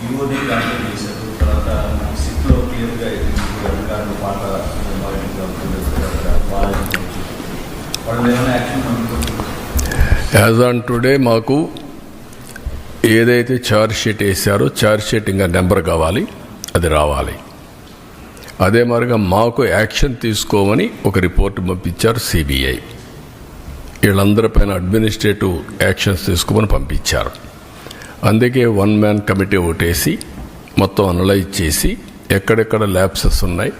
ఈఓని contact చేశారు. తర్వాత సిట్లో క్లియర్గా అధికారులు పాట వాళ్ళు ఏమైనా యాక్షన్ అనుకుంటున్నారు? యాజ్ ఆన్ టుడే మాకు ఏదైతే ఛార్జ్ షీట్ వేసారో ఛార్జ్ షీట్ ఇంకా నెంబర్ కావాలి, అది రావాలి. అదే మరిగా మాకు యాక్షన్ తీసుకోమని ఒక రిపోర్ట్ పంపించారు సిబిఐ. వీళ్ళందరిపైన అడ్మినిస్ట్రేటివ్ యాక్షన్స్ తీసుకోమని పంపించారు. అందుకే 1 మ్యాన్ కమిటీ ఒకటేసి మొత్తం అనలైజ్ చేసి ఎక్కడెక్కడ ల్యాబ్సెస్ ఉన్నాయి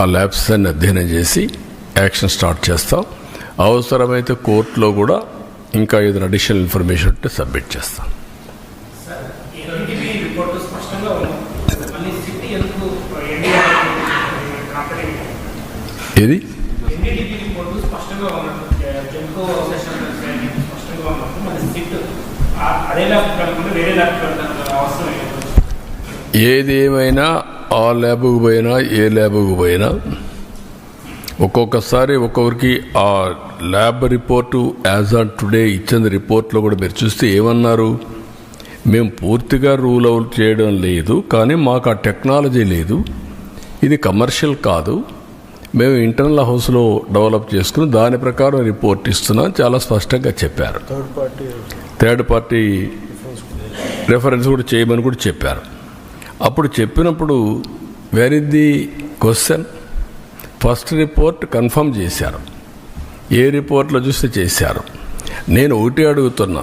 ఆ ల్యాబ్సెస్ అన్ని అధ్యయనం చేసి యాక్షన్ స్టార్ట్ చేస్తాం. అవసరమైతే కోర్టులో కూడా ఇంకా ఏదైనా అడిషనల్ ఇన్ఫర్మేషన్ ఉంటే సబ్మిట్ చేస్తాం. ఏది ఏది ఏమైనా ఆ ల్యాబ్కు పోయినా ఏ ల్యాబ్కు పోయినా ఒక్కొక్కసారి ఒక్కొక్కరికి ఆ lab report as on today ఇచ్చిన రిపోర్ట్లో కూడా మీరు చూస్తే ఏమన్నారు, మేము పూర్తిగా రూల్ అవుట్ చేయడం లేదు, కానీ మాకు ఆ టెక్నాలజీ లేదు, ఇది కమర్షియల్ కాదు, మేము ఇంటర్నల్ హౌస్లో డెవలప్ చేసుకుని దాని ప్రకారం రిపోర్ట్ ఇస్తున్నాం చాలా స్పష్టంగా చెప్పారు. థర్డ్ పార్టీ రెఫరెన్స్ కూడా చేయమని కూడా చెప్పారు. అప్పుడు చెప్పినప్పుడు where is the question? First report confirm చేశారు, ఏ రిపోర్ట్లో చూస్తే చేశారు. నేను ఒకటి అడుగుతున్నా,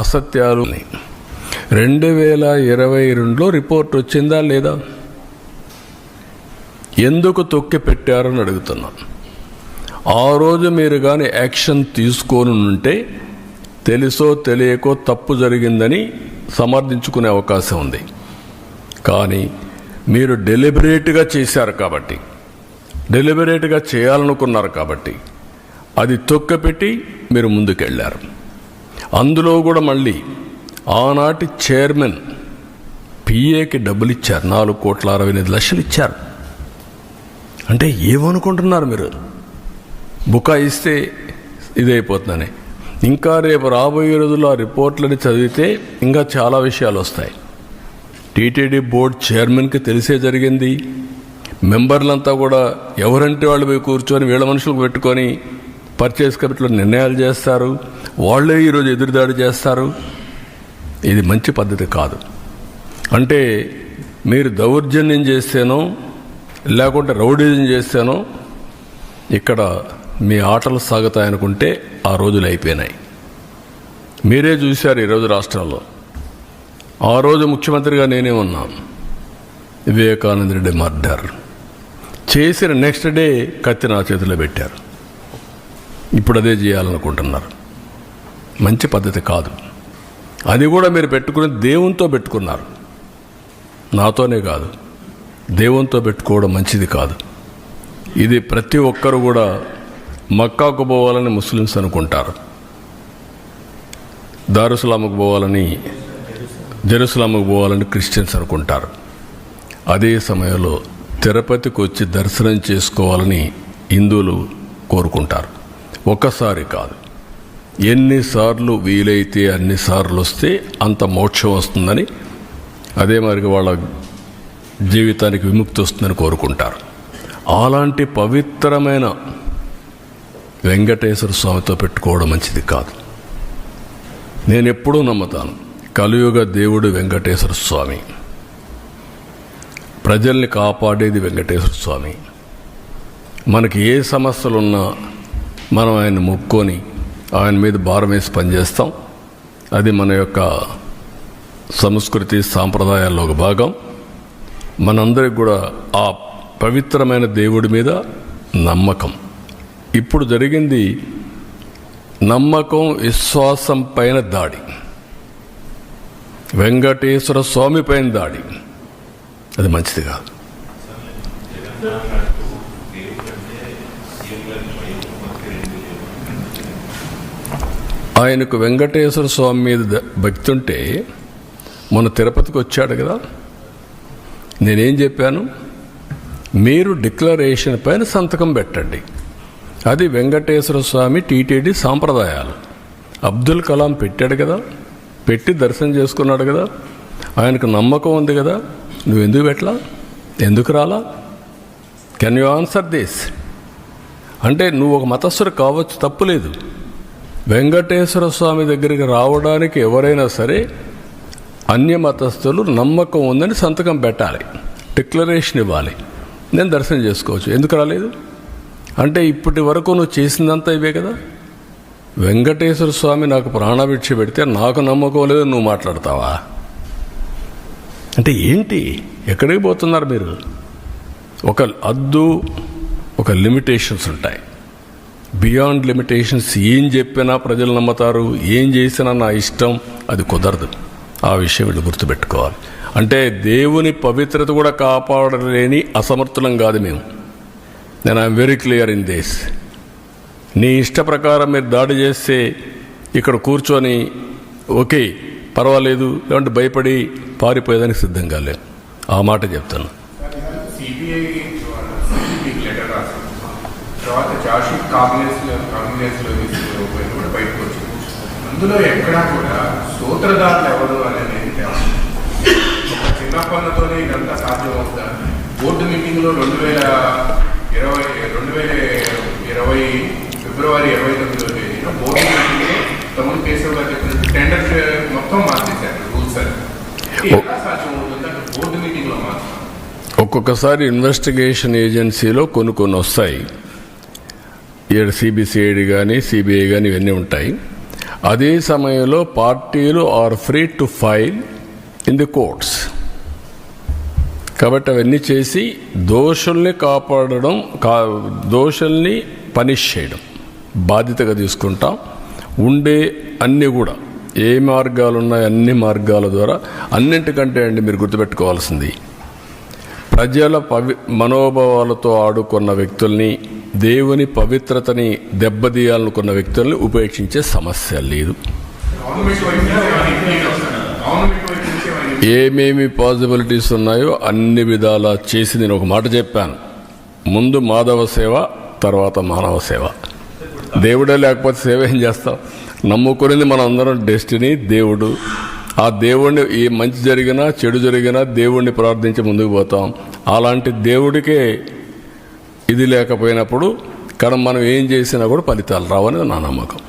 అసత్యాలు 2022లో రిపోర్ట్ వచ్చిందా లేదా? ఎందుకు తొక్కి పెట్టారని అడుగుతున్నా. ఆ రోజు మీరు కానీ యాక్షన్ తీసుకొని ఉంటే తెలుసో తెలియకో తప్పు జరిగిందని సమర్థించుకునే అవకాశం ఉంది. కానీ మీరు డెలిబరేట్గా చేశారు కాబట్టి, డెలిబరేట్గా చేయాలనుకున్నారు కాబట్టి అది తొక్కపెట్టి మీరు ముందుకెళ్ళారు. అందులో కూడా మళ్ళీ ఆనాటి చైర్మన్ పిఏకి డబ్బులు ఇచ్చారు, 4,65,00,000 ఇచ్చారు. అంటే ఏమనుకుంటున్నారు మీరు? బుకాయిస్తే ఇదైపోతుందని. ఇంకా రేపు రాబోయే రోజుల్లో ఆ రిపోర్ట్లని చదివితే ఇంకా చాలా విషయాలు వస్తాయి. టీటీడీ బోర్డు చైర్మన్కి తెలిసే జరిగింది. మెంబర్లంతా కూడా ఎవరంటే వాళ్ళు పోయి కూర్చొని వీళ్ళ మనుషులకు పెట్టుకొని పర్చేస్ కమిటీలో నిర్ణయాలు చేస్తారు, వాళ్ళే ఈరోజు ఎదురుదాడి చేస్తారు. ఇది మంచి పద్ధతి కాదు. అంటే మీరు దౌర్జన్యం చేస్తేనో లేకుంటే రౌడీజం చేస్తేనో ఇక్కడ మీ ఆటలు సాగుతాయనుకుంటే ఆ రోజులు అయిపోయినాయి. మీరే చూశారు ఈరోజు రాష్ట్రంలో. ఆ రోజు ముఖ్యమంత్రిగా నేనే ఉన్నాను. వివేకానంద రెడ్డి మర్డర్ చేసిన నెక్స్ట్ డే కత్తి నా చేతిలో పెట్టారు. ఇప్పుడు అదే చేయాలనుకుంటున్నారు. మంచి పద్ధతి కాదు. అది కూడా మీరు పెట్టుకుని దేవునితో పెట్టుకున్నారు, నాతోనే కాదు, దేవునితో పెట్టుకోవడం మంచిది కాదు. ఇది ప్రతి ఒక్కరు కూడా మక్కాకు పోవాలని ముస్లిమ్స్ అనుకుంటారు, దారుసలాముకు పోవాలని జెరూసలాముకు పోవాలని క్రిస్టియన్స్ అనుకుంటారు. అదే సమయంలో తిరుపతికి వచ్చి దర్శనం చేసుకోవాలని హిందువులు కోరుకుంటారు. ఒక్కసారి కాదు, ఎన్నిసార్లు వీలైతే అన్నిసార్లు వస్తే అంత మోక్షం వస్తుందని, అదే మరి వాళ్ళ జీవితానికి విముక్తి వస్తుందని కోరుకుంటారు. అలాంటి పవిత్రమైన వెంకటేశ్వర స్వామితో పెట్టుకోవడం మంచిది కాదు. నేను ఎప్పుడూ నమ్ముతాను, కలియుగ దేవుడు వెంకటేశ్వర స్వామి, ప్రజల్ని కాపాడేది వెంకటేశ్వర స్వామి. మనకి ఏ సమస్యలున్నా మనం ఆయన మొక్కుకొని ఆయన మీద భారం వేసి పనిచేస్తాం. అది మన యొక్క సంస్కృతి సాంప్రదాయాల్లో ఒక భాగం. మనందరికి కూడా ఆ పవిత్రమైన దేవుడి మీద నమ్మకం. ఇప్పుడు జరిగింది నమ్మకం విశ్వాసం పైన దాడి, వెంకటేశ్వర స్వామి పైన దాడి. అది మంచిది కాదు. ఆయనకు వెంకటేశ్వర స్వామి మీద భక్తి ఉంటే మొన్న తిరుపతికి వచ్చాడు కదా, నేనేం చెప్పాను, మీరు డిక్లరేషన్ పైన సంతకం పెట్టండి. అది వెంకటేశ్వర స్వామి టీటీడీ సాంప్రదాయాలు. అబ్దుల్ కలాం పెట్టాడు కదా, పెట్టి దర్శనం చేసుకున్నాడు కదా. ఆయనకు నమ్మకం ఉంది కదా, నువ్వు ఎందుకు పెట్టలా, ఎందుకు రాలా? Can you answer this? అంటే నువ్వు ఒక మతస్థుడు కావచ్చు, తప్పులేదు. వెంకటేశ్వర స్వామి దగ్గరికి రావడానికి ఎవరైనా సరే అన్య మతస్థులు నమ్మకం ఉందని సంతకం పెట్టాలి, డిక్లరేషన్ ఇవ్వాలి, నేను దర్శనం చేసుకోవచ్చు. ఎందుకు రాలేదు అంటే ఇప్పటి వరకు నువ్వు చేసిందంతా ఇవే కదా. వెంకటేశ్వర స్వామి నాకు ప్రాణభిక్ష పెడితే నాకు నమ్మకం లేదు, నువ్వు మాట్లాడతావా? అంటే ఏంటి, ఎక్కడికి పోతున్నారు మీరు? ఒక హద్దు, ఒక లిమిటేషన్స్ ఉంటాయి. బియాండ్ లిమిటేషన్స్ ఏం చెప్పినా ప్రజలు నమ్ముతారు, ఏం చేసినా నా ఇష్టం, అది కుదరదు. ఆ విషయం వీళ్ళు గుర్తుపెట్టుకోవాలి. అంటే దేవుని పవిత్రత కూడా కాపాడలేని అసమర్థులం కాదు మేము. నేను I'm very clear in this. నీ ఇష్ట ప్రకారం మీరు దాడి చేస్తే ఇక్కడ కూర్చొని ఓకే పర్వాలేదు, లేదంటే భయపడి పారిపోయేదానికి సిద్ధంగా లేవు. ఆ మాట చెప్తాను. సిబిఐ లెటర్ రాశారు, తర్వాత చార్జ్షీట్ కాంగ్రెస్లో కూడా బయటకు వచ్చింది. అందులో ఎక్కడా కూడా సూత్రధారులు ఎవరు అనేది తెలుసు. ఒక చిన్న పనులతోనే ఇదంతా సాధ్యమవుతా. బోర్డు మీటింగ్లో 2020 ఫిబ్రవరి 29వ తేదీన బోర్డు మీటింగ్లో తమ్ముడు కేశవ్ గారు చెప్పినట్టు టెండర్ మొత్తం మార్చేశారు రూల్స్ అని. ఎలా సాధ్యమవుతుంది అంటే బోర్డు మీటింగ్లో మాత్రం ఒక్కొక్కసారి ఇన్వెస్టిగేషన్ ఏజెన్సీలో కొన్ని వస్తాయి. ఇక్కడ సిబిసిఐడి కానీ సిబిఐ కానీ ఇవన్నీ ఉంటాయి. అదే సమయంలో పార్టీలు are free to file in the courts. కాబట్టి అవన్నీ చేసి దోషుల్ని కాపాడడం, దోషుల్ని పనిష్ చేయడం బాధ్యతగా తీసుకుంటాం. ఉండే అన్నీ కూడా ఏ మార్గాలు ఉన్నాయి అన్ని మార్గాల ద్వారా, అన్నింటికంటే అండి మీరు గుర్తుపెట్టుకోవాల్సింది, ప్రజల మనోభావాలతో ఆడుకున్న వ్యక్తుల్ని, దేవుని పవిత్రతని దెబ్బతీయాలనుకున్న వ్యక్తుల్ని ఉపేక్షించే సమస్య లేదు. ఏమేమి పాసిబిలిటీస్ ఉన్నాయో అన్ని విధాలా చేసి నేను ఒక మాట చెప్పాను. ముందు మాధవ సేవ, తర్వాత మానవ సేవ. దేవుడే లేకపోతే సేవ ఏం చేస్తాం? నమ్ముకునేది మనం అందరం డెస్టినీ, దేవుడు. ఆ దేవుణ్ణి ఏ మంచి జరిగినా చెడు జరిగినా దేవుణ్ణి ప్రార్థించి ముందుకు పోతాం. అలాంటి దేవుడికే ఇది లేకపోయినప్పుడు మనం ఏం చేసినా కూడా ఫలితాలు రావనేది నా నమ్మకం.